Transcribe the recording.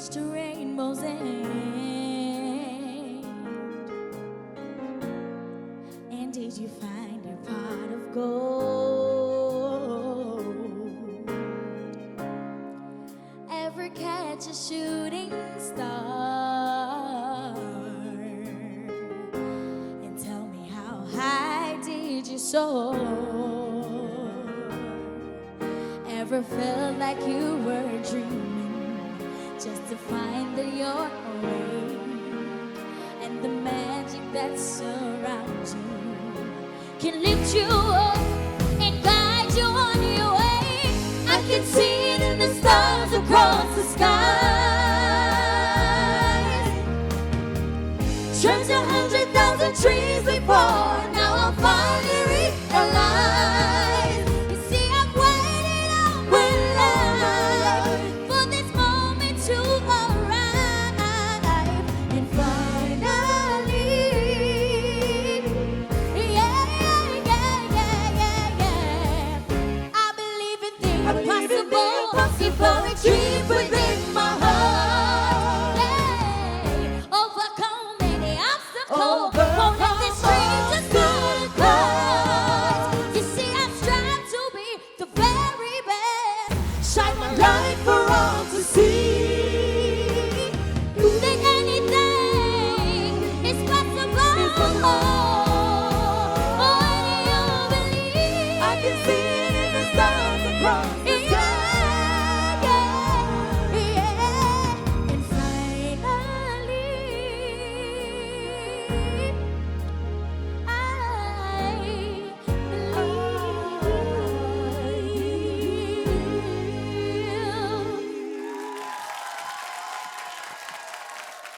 reached a rainbow's end? And did you find your pot of gold? Ever catch a shooting star? And tell me, how high did you soar? Ever felt like you were dreaming just to find that you're awake, and the magic that surrounds you can lift you up and guide you on your way? I can see it in the stars across the sky. Searched 100,000 trees before, now I'm finally realized. You see, I've waited all my life for this moment to arrive, and finally, I believe in the impossible. Poetry within my heart. Yeah. Overcome any obstacle. Won't let this dream just go to close. You see, I strive to be the very best. Shine my light for all to see. That anything is possible. Oh, and you believe. I can see it in the stars across.